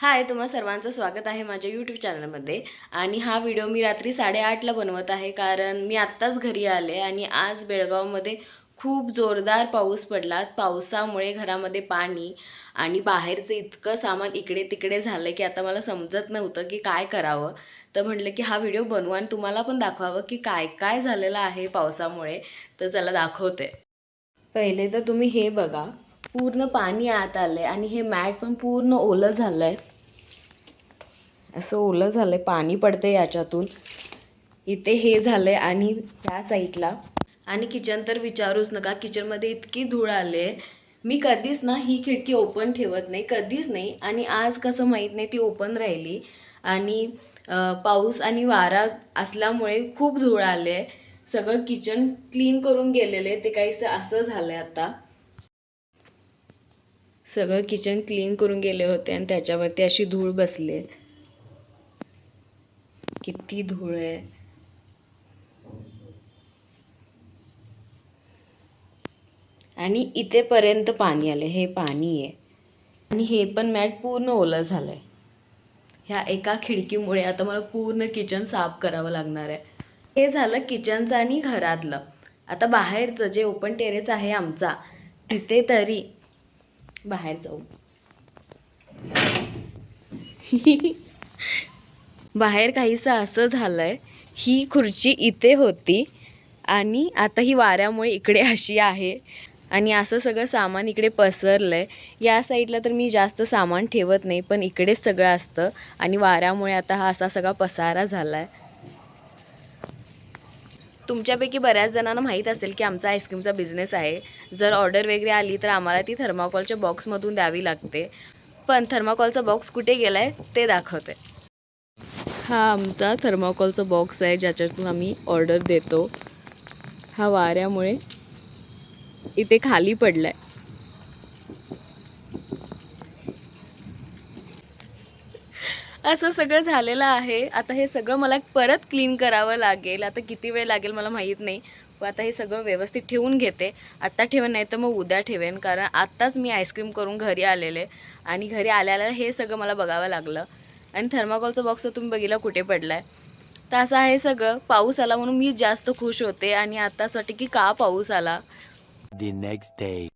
हाय, तुम्हा सर्वांचं स्वागत आहे माझ्या यूट्यूब चॅनलमध्ये. आणि हा व्हिडिओ मी रात्री 8:30ला बनवत आहे, कारण मी आत्ताच घरी आले आणि आज बेळगावमध्ये खूप जोरदार पाऊस पडला. पावसामुळे घरामध्ये पाणी आणि बाहेरचं इतकं सामान इकडे तिकडे झालं की आता मला समजत नव्हतं की काय करावं. तर म्हटलं की हा व्हिडिओ बनवू आणि तुम्हाला पण दाखवावं की काय काय झालेलं आहे पावसामुळे. तर चला दाखवते. पहिले तर तुम्ही हे बघा, पूर्ण पाणी आत आलंय आणि हे मॅट पण पूर्ण ओलं झालंय. असं ओलं झालंय, पाणी पडते याच्यातून. इथे हे झालंय आणि त्या साईडला. आणि किचन तर विचारूच नका, किचनमध्ये इतकी धूळ आले. मी कधीच ना ही खिडकी ओपन ठेवत नाही, कधीच नाही. आणि आज कसं माहीत नाही ती ओपन राहिली आणि पाऊस आणि वारा असल्यामुळे खूप धूळ आले. सगळं किचन क्लीन करून गेलेले ते काहीसं असं झालंय आता. सगळं किचन क्लीन करून गेले होते आणि त्याच्यावरती अशी धूळ बसले. किती धूळ आहे. आणि इथेपर्यंत पाणी आले, हे पाणी आहे. आणि हे पण मॅट पूर्ण ओलं झालंय. ह्या एका खिडकीमुळे आता मला पूर्ण किचन साफ करावं लागणार आहे. हे झालं किचनचं आणि घरातलं. आता बाहेरचं जे ओपन टेरेस आहे आमचा, तिथे तरी बाहेर जाऊ. बाहेर काहीसं असं झालंय, ही खुर्ची इथे होती आणि आता ही वाऱ्यामुळे इकडे अशी आहे. आणि असं सगळं सामान इकडे पसरलंय. या साईडला तर मी जास्त सामान ठेवत नाही, पण इकडेच सगळं असतं आणि वाऱ्यामुळे आता हा असा सगळा पसारा झालाय. तुमच्यापैकी बऱ्याच जणांना माहीत असेल की आमचा आईस्क्रीमचा बिझनेस आहे. जर ऑर्डर वगैरे आली तर आम्हाला ती थर्माकोलच्या बॉक्समधून द्यावी लागते. पण थर्माकोलचा बॉक्स कुठे गेलाय ते दाखवते. हा आमचा थर्माकोलचा बॉक्स आहे, ज्याच्यातून आम्ही ऑर्डर देतो. हा वाऱ्यामुळे इथे खाली पडलाय. असं सगळं झालेलं आहे. आता हे सगळं मला परत क्लीन करावं लागेल. आता किती वेळ लागेल मला माहीत नाही, पण आता हे सगळं व्यवस्थित ठेवून घेते. आत्ता ठेवेन नाही तर मग उद्या ठेवेन, कारण आत्ताच मी आईस्क्रीम करून घरी आलेले आणि घरी आल्याला हे सगळं मला बघावं लागलं. आणि थर्माकोलचा बॉक्स तुम्ही बघितला कुठे पडला आहे. तर असं आहे सगळं. पाऊस आला म्हणून मी जास्त खुश होते आणि आता असं वाटतं की का पाऊस आला. The next day.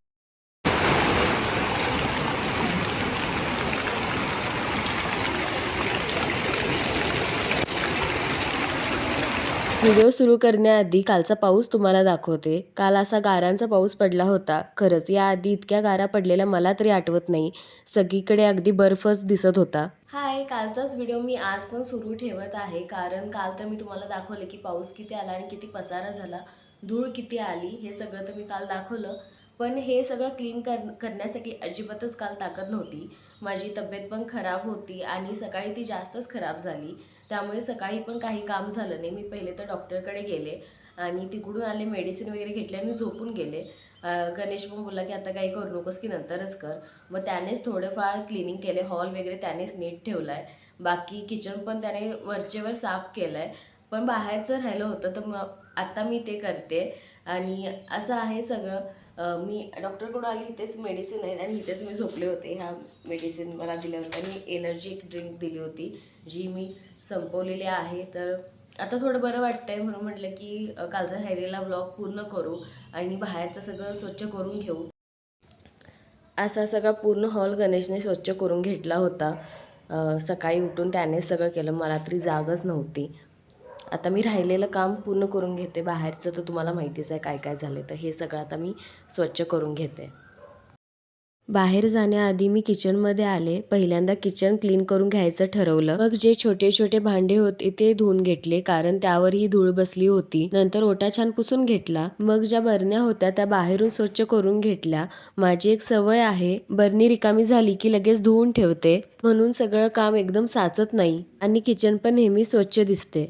व्हिडिओ सुरू करण्याआधी कालचा पाऊस तुम्हाला दाखवते. काल असा गारांचा पाऊस पडला होता. खरंच याआधी इतक्या गारा पडलेल्या मला तरी आठवत नाही. सगळीकडे अगदी बर्फच दिसत होता. हाय, कालचाच व्हिडिओ मी आज पण सुरू ठेवत आहे, कारण काल तर मी तुम्हाला दाखवलं की पाऊस किती आला आणि किती पसारा झाला, धूळ किती आली. हे सगळं तर मी काल दाखवलं. पण हे सगळं क्लीन करण्यासाठी अजिबातच काल ताकद नव्हती. माझी तब्येत पण खराब होती आणि सकाळी ती जास्तच खराब झाली. त्यामुळे सकाळी पण काही काम झालं नाही. मी पहिले तर डॉक्टरकडे गेले आणि तिकडून आले, मेडिसिन वगैरे घेतले आणि झोपून गेले. गणेश पण बोलला की आता काही करू नकोस की नंतरच कर. मग त्यानेच थोडंफार क्लिनिंग केले, हॉल वगैरे त्यानेच नीट ठेवला आहे. बाकी किचन पण त्याने वरचेवर साफ केलं आहे. पण बाहेरचं राहिलं होतं तर मग आता मी ते करते. आणि असं आहे सगळं. मी डॉक्टरकडून आली, इथेच मेडिसिन आहेत आणि इथेच मी झोपले होते. ह्या मेडिसिन मला दिल्या होत्या आणि एनर्जी एक ड्रिंक दिली होती, जी मी संपवलेली आहे. तर आता थोडं बरं वाटतं आहे, म्हणून म्हटलं की कालचा राहिलेला व्लॉग पूर्ण करू आणि बाहेरचं सगळं स्वच्छ करून घेऊ. असा सगळा पूर्ण हॉल गणेशने स्वच्छ करून घेतला होता. सकाळी उठून त्यानेच सगळं केलं, मला तरी जागच नव्हती. आता मी राहिलेलं काम पूर्ण करून घेते. बाहेरचं तर तुम्हाला माहितीच आहे काय काय झालं. तर हे सगळं आता मी स्वच्छ करून घेते. बाहेर जाण्याआधी मी किचनमध्ये आले. पहिल्यांदा किचन क्लीन करून घ्यायचं ठरवलं. मग जे छोटे छोटे भांडे होते ते धुवून घेतले, कारण त्यावरही धूळ बसली होती. नंतर ओटा छान पुसून घेतला. मग ज्या बरण्या होत्या त्या बाहेरून स्वच्छ करून घेतल्या. माझी एक सवय आहे, बरणी रिकामी झाली की लगेच धुवून ठेवते, म्हणून सगळं काम एकदम साचत नाही आणि किचन पण नेहमी स्वच्छ दिसते.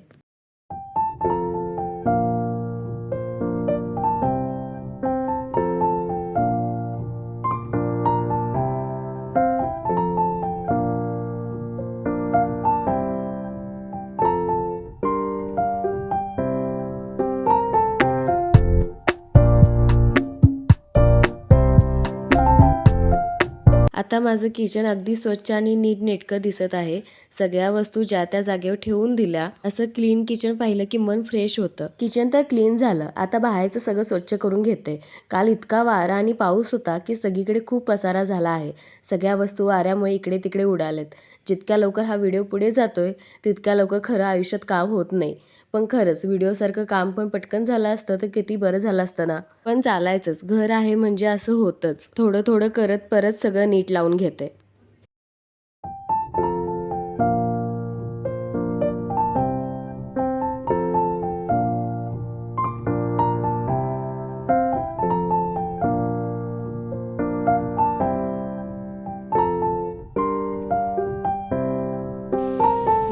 आता माझं किचन अगदी स्वच्छ आणि नीटनेटकं दिसत आहे. सगळ्या वस्तू ज्या त्या जागेवर ठेवून दिल्या. असं क्लीन किचन पाहिलं की मन फ्रेश होतं. किचन तर क्लीन झालं. आता बाहेरचं सगळं स्वच्छ करून घेते. काल इतका वारा आणि पाऊस होता की सगळीकडे खूप पसारा झाला आहे. सगळ्या वस्तू वाऱ्यामुळे इकडे तिकडे उडालेत. जितक्या लवकर हा व्हिडिओ पुढे जातोय तितक्या लवकर खरं आयुष्यात काम होत नाही. पण खरंच व्हिडिओसारखं काम पण पटकन झालं असतं तर किती बरं झालं असतं ना. पण चालायचंच, घर आहे म्हणजे असं होतंच. थोडं थोडं करत परत सगळं नीट लावून घेते.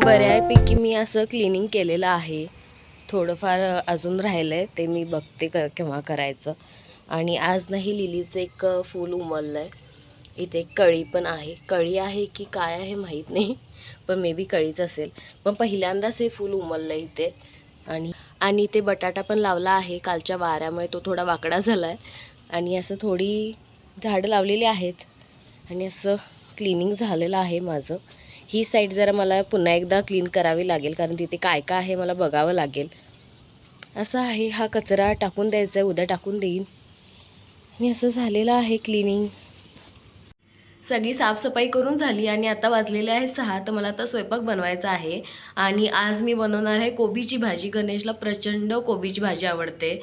बऱ्यापैकी मी असं क्लिनिंग केलेलं आहे. थोडंफार अजून राहिलं आहे, ते मी बघते केव्हा करायचं. आणि आज नाही लिलीचं एक फूल उमललं आहे. इथे कळी पण आहे. कळी आहे की काय आहे माहीत नाही, पण मे बी कळीच असेल. पण पहिल्यांदाच हे फूल उमललं आहे इथे. आणि आणि इथे बटाटा पण लावला आहे. कालच्या वाऱ्यामुळे तो थोडा वाकडा झाला आहे. आणि असं थोडी झाडं लावलेली आहेत आणि असं क्लिनिंग झालेलं आहे माझं. ही साईड जरा मला पुन्हा एकदा क्लीन करावी लागेल, कारण तिथे काय काय आहे मला बघावं लागेल. असं आहे, हा कचरा टाकून द्यायचा आहे, उद्या टाकून देईन मी. असं झालेलं आहे क्लिनिंग. सगळी साफसफाई करून झाली आणि आता वाजलेले आहे 6. तर मला आता स्वयंपाक बनवायचा आहे. आणि आज मी बनवणार आहे कोबीची भाजी. गणेशला प्रचंड कोबीची भाजी आवडते.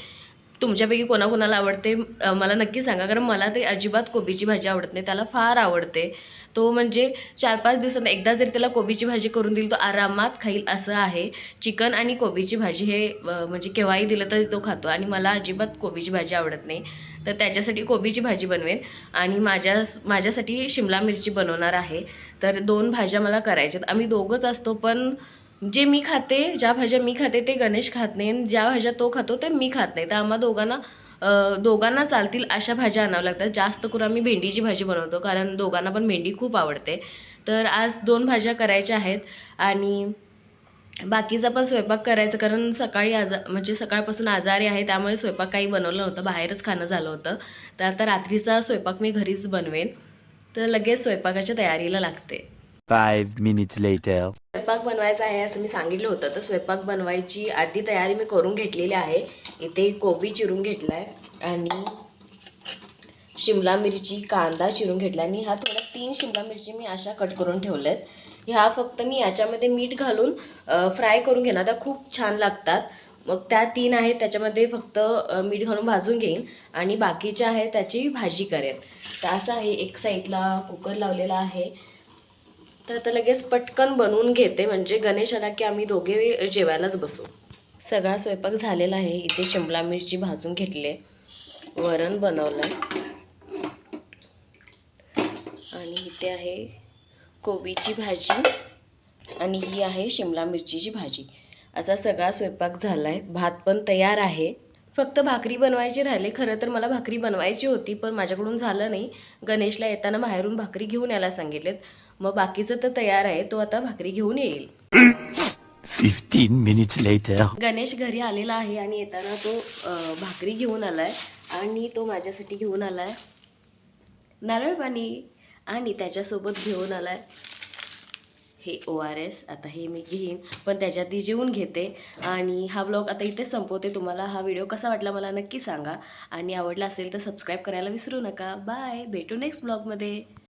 तुमच्यापैकी कोणाकोणाला आवडते मला नक्की सांगा, कारण मला तरी अजिबात कोबीची भाजी आवडत नाही. त्याला फार आवडते. तो म्हणजे 4-5 दिवसांना एकदा जरी त्याला कोबीची भाजी करून दिली तो आरामात खाईल असं आहे. चिकन आणि कोबीची भाजी हे म्हणजे केव्हाही दिलं तरी तो खातो. आणि मला अजिबात कोबीची भाजी आवडत नाही. तर त्याच्यासाठी कोबीची भाजी बनवेन. आणि माझ्यासाठी शिमला मिरची बनवणार आहे. तर 2 भाज्या मला करायच्यात. आम्ही दोघंच असतो, पण जे मी खाते, ज्या भाज्या मी खाते ते गणेश खात नाही आणि ज्या भाज्या तो खातो ते मी खात नाही. तर आम्हा दोघांना चालतील अशा भाज्या आणाव्या लागतात. जास्त करून आम्ही भेंडीची भाजी बनवतो, कारण दोघांना पण भेंडी खूप आवडते. तर आज 2 भाज्या करायच्या आहेत. आणि बाकीचा पण स्वयंपाक करायचा, कारण सकाळी म्हणजे सकाळपासून आजारी आहे, त्यामुळे स्वयंपाक काही बनवलं नव्हतं, बाहेरच खाणं झालं होतं. तर आता रात्रीचा स्वयंपाक मी घरीच बनवेन. तर लगेच स्वयंपाकाच्या तयारीला लागते. 5 minutes later. स्वयंपाक बनवायचा आहे असं मी सांगितलं होतं, तर स्वयंपाक बनवायची आधी तयारी मी करून घेतलेली आहे. इथे कोबी चिरून घेतला आहे आणि शिमला मिरची, कांदा चिरून घेतला आणि ह्या थोड्या 3 शिमला मिरची मी अशा कट करून ठेवल्यात. ह्या फक्त मी याच्यामध्ये मीठ घालून फ्राय करून घेणार, त्या खूप छान लागतात. मग त्या 3 आहेत त्याच्यामध्ये फक्त मीठ घालून भाजून घेईन आणि बाकीच्या आहेत त्याची भाजी करेन. तर असं आहे. एक साईडला कुकर लावलेला आहे. तर आता लगेच पटकन बनवून घेते, म्हणजे गणेश आला की आम्ही दोघे जेवायलाच बसू. सगळा स्वयंपाक झालेला आहे. इथे शिमला मिरची भाजून घेतले, वरण बनवलं आहे आणि इथे आहे कोबीची भाजी आणि ही आहे शिमला मिरचीची भाजी. असा सगळा स्वयंपाक झाला आहे. भात पण तयार आहे. फक्त भाकरी बनवायची राहिले. खरं तर मला भाकरी बनवायची होती, पण माझ्याकडून झालं नाही. गणेशला येताना बाहेरून भाकरी घेऊन यायला सांगितलेत. मग बाकीचं तर तयार आहे, तो आता भाकरी घेऊन येईल. 15 minutes later. गणेश घरी आलेला आहे आणि येताना तो भाकरी घेऊन आला आहे आणि तो माझ्यासाठी घेऊन आला आहे नारळ पाणी आणि त्याच्यासोबत घेऊन आला आहे हे ORS. आता हे मी घेईन, पण त्याच्यात ती जेवून घेते. आणि हा व्लॉग आता इथेच संपवते. तुम्हाला हा व्हिडिओ कसा वाटला मला नक्की सांगा आणि आवडला असेल तर सबस्क्राईब करायला विसरू नका. बाय, भेटू नेक्स्ट व्लॉगमध्ये.